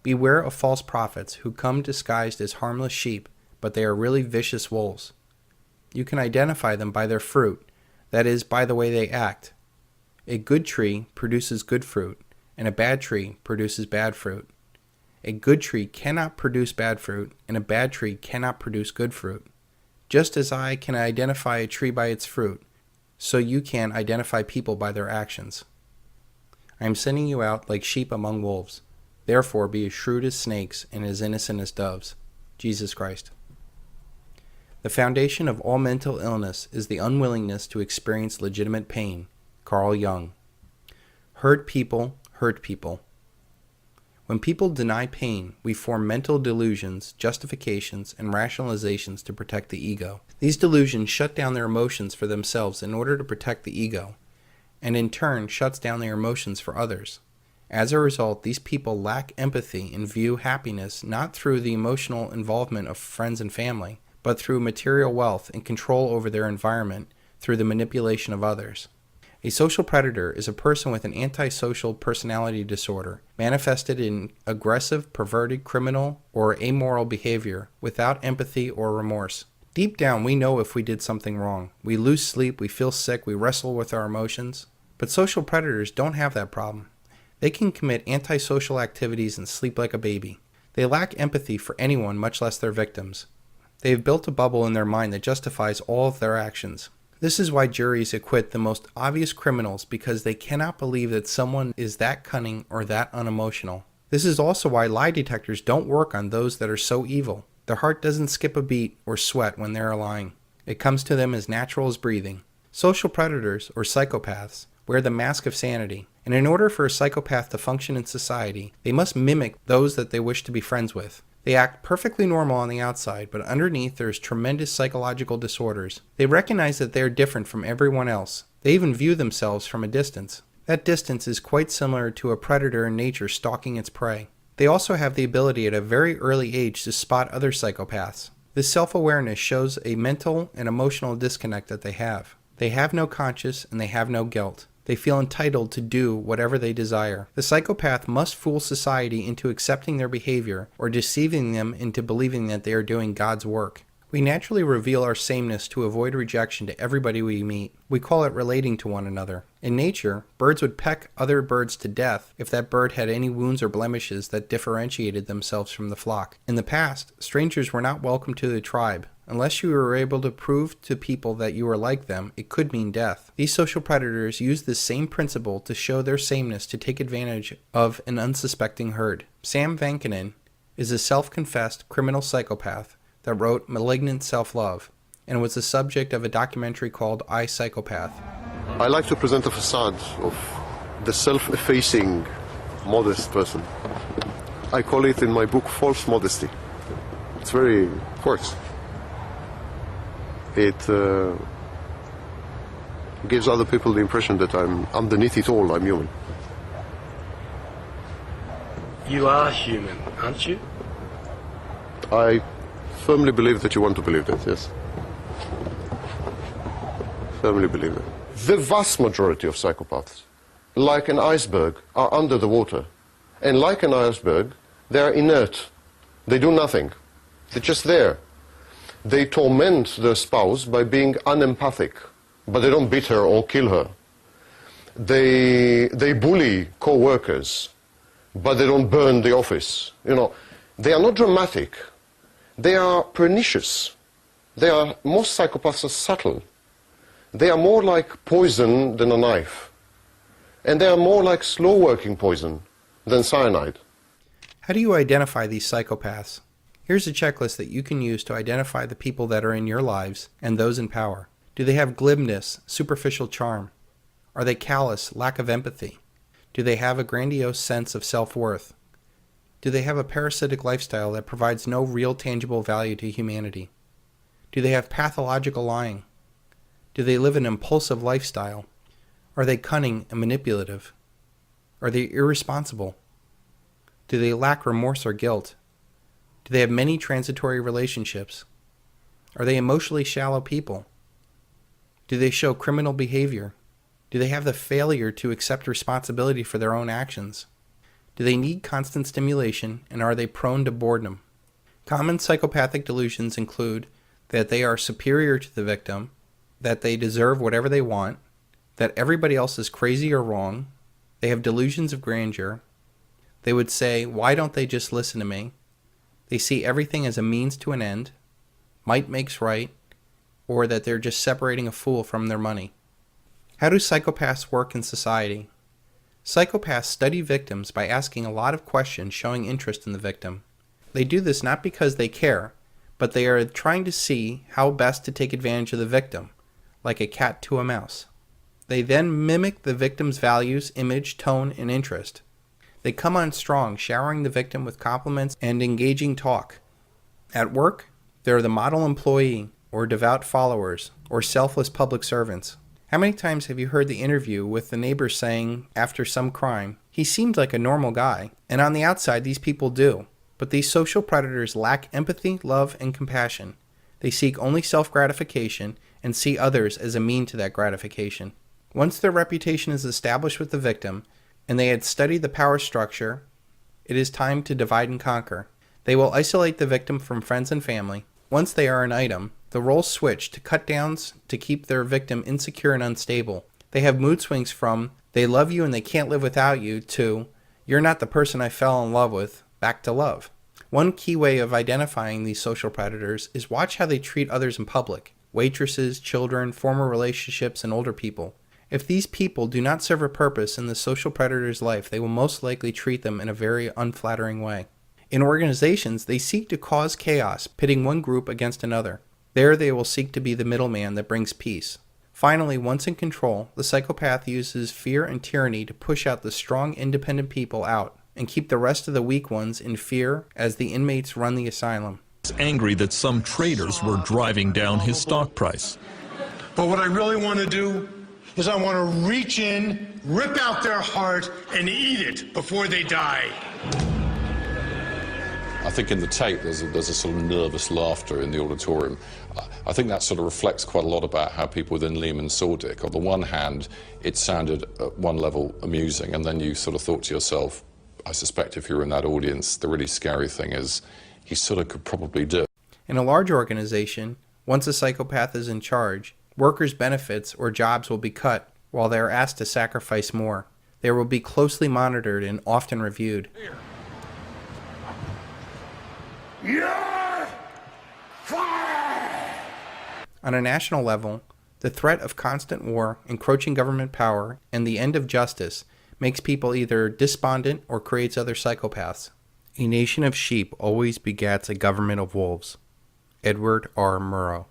Beware of false prophets who come disguised as harmless sheep, but they are really vicious wolves. You can identify them by their fruit, that is, by the way they act. A good tree produces good fruit, and a bad tree produces bad fruit. A good tree cannot produce bad fruit, and a bad tree cannot produce good fruit. Just as I can identify a tree by its fruit, so you can identify people by their actions. I am sending you out like sheep among wolves. Therefore be as shrewd as snakes and as innocent as doves. Jesus Christ. The foundation of all mental illness is the unwillingness to experience legitimate pain. Carl Jung. Hurt people hurt people. When people deny pain, we form mental delusions, justifications, and rationalizations to protect the ego. These delusions shut down their emotions for themselves in order to protect the ego, and in turn shuts down their emotions for others. As a result, these people lack empathy and view happiness not through the emotional involvement of friends and family, but through material wealth and control over their environment through the manipulation of others. A social predator is a person with an antisocial personality disorder, manifested in aggressive, perverted, criminal, or amoral behavior, without empathy or remorse. Deep down, we know if we did something wrong. We lose sleep, we feel sick, we wrestle with our emotions. But social predators don't have that problem. They can commit antisocial activities and sleep like a baby. They lack empathy for anyone, much less their victims. They have built a bubble in their mind that justifies all of their actions. This is why juries acquit the most obvious criminals, because they cannot believe that someone is that cunning or that unemotional. This is also why lie detectors don't work on those that are so evil. Their heart doesn't skip a beat or sweat when they are lying. It comes to them as natural as breathing. Social predators, or psychopaths, wear the mask of sanity, and in order for a psychopath to function in society, they must mimic those that they wish to be friends with. They act perfectly normal on the outside, but underneath there is tremendous psychological disorders. They recognize that they are different from everyone else. They even view themselves from a distance. That distance is quite similar to a predator in nature stalking its prey. They also have the ability at a very early age to spot other psychopaths. This self-awareness shows a mental and emotional disconnect that they have. They have no conscience and they have no guilt. They feel entitled to do whatever they desire. The psychopath must fool society into accepting their behavior or deceiving them into believing that they are doing God's work. We naturally reveal our sameness to avoid rejection to everybody we meet. We call it relating to one another. In nature, birds would peck other birds to death if that bird had any wounds or blemishes that differentiated themselves from the flock. In the past, strangers were not welcome to the tribe. Unless you were able to prove to people that you were like them, it could mean death. These social predators use this same principle to show their sameness to take advantage of an unsuspecting herd. Sam Vankinen is a self-confessed criminal psychopath that wrote Malignant Self-Love and was the subject of a documentary called I, Psychopath. I like to present a facade of the self-effacing, modest person. I call it in my book false modesty. It's very coarse. It gives other people the impression that I'm underneath it all, I'm human. You are human, aren't you? I firmly believe that you want to believe that, yes. Firmly believe it. The vast majority of psychopaths, like an iceberg, are under the water. And like an iceberg, they are inert. They do nothing. They're just there. They torment their spouse by being unempathic, but they don't beat her or kill her. They bully co-workers, but they don't burn the office. You know, they are not dramatic. They are pernicious. Most psychopaths are subtle. They are more like poison than a knife. And they are more like slow-working poison than cyanide. How do you identify these psychopaths? Here's a checklist that you can use to identify the people that are in your lives and those in power. Do they have glibness, superficial charm? Are they callous, lack of empathy? Do they have a grandiose sense of self-worth? Do they have a parasitic lifestyle that provides no real tangible value to humanity? Do they have pathological lying? Do they live an impulsive lifestyle? Are they cunning and manipulative? Are they irresponsible? Do they lack remorse or guilt? Do they have many transitory relationships? Are they emotionally shallow people? Do they show criminal behavior? Do they have the failure to accept responsibility for their own actions? Do they need constant stimulation, and are they prone to boredom? Common psychopathic delusions include that they are superior to the victim, that they deserve whatever they want, that everybody else is crazy or wrong, they have delusions of grandeur, they would say, why don't they just listen to me? They see everything as a means to an end, might makes right, or that they're just separating a fool from their money. How do psychopaths work in society? Psychopaths study victims by asking a lot of questions showing interest in the victim. They do this not because they care, but they are trying to see how best to take advantage of the victim, like a cat to a mouse. They then mimic the victim's values, image, tone, and interest. They come on strong, showering the victim with compliments and engaging talk. At work, they're the model employee, or devout followers, or selfless public servants. How many times have you heard the interview with the neighbor saying, after some crime, he seemed like a normal guy, and on the outside these people do. But these social predators lack empathy, love, and compassion. They seek only self-gratification and see others as a mean to that gratification. Once their reputation is established with the victim, and they had studied the power structure, it is time to divide and conquer. They will isolate the victim from friends and family. Once they are an item, the roles switch to cut downs to keep their victim insecure and unstable. They have mood swings from, they love you and they can't live without you, to, you're not the person I fell in love with, back to love. One key way of identifying these social predators is watch how they treat others in public, waitresses, children, former relationships, and older people. If these people do not serve a purpose in the social predator's life, they will most likely treat them in a very unflattering way. In organizations, they seek to cause chaos, pitting one group against another. There they will seek to be the middleman that brings peace. Finally, once in control, the psychopath uses fear and tyranny to push out the strong, independent people out and keep the rest of the weak ones in fear as the inmates run the asylum. He's angry that some traders were driving down his stock price. But what I really want to do is I want to reach in, rip out their heart, and eat it before they die. I think in the tape there's a sort of nervous laughter in the auditorium. I think that sort of reflects quite a lot about how people within Lehman saw Dick. On the one hand, it sounded at one level amusing, and then you sort of thought to yourself, I suspect if you were in that audience, the really scary thing is he sort of could probably do it. In a large organization, once a psychopath is in charge, workers' benefits or jobs will be cut while they are asked to sacrifice more. They will be closely monitored and often reviewed. You're fired! On a national level, the threat of constant war, encroaching government power, and the end of justice makes people either despondent or creates other psychopaths. A nation of sheep always begets a government of wolves. Edward R. Murrow.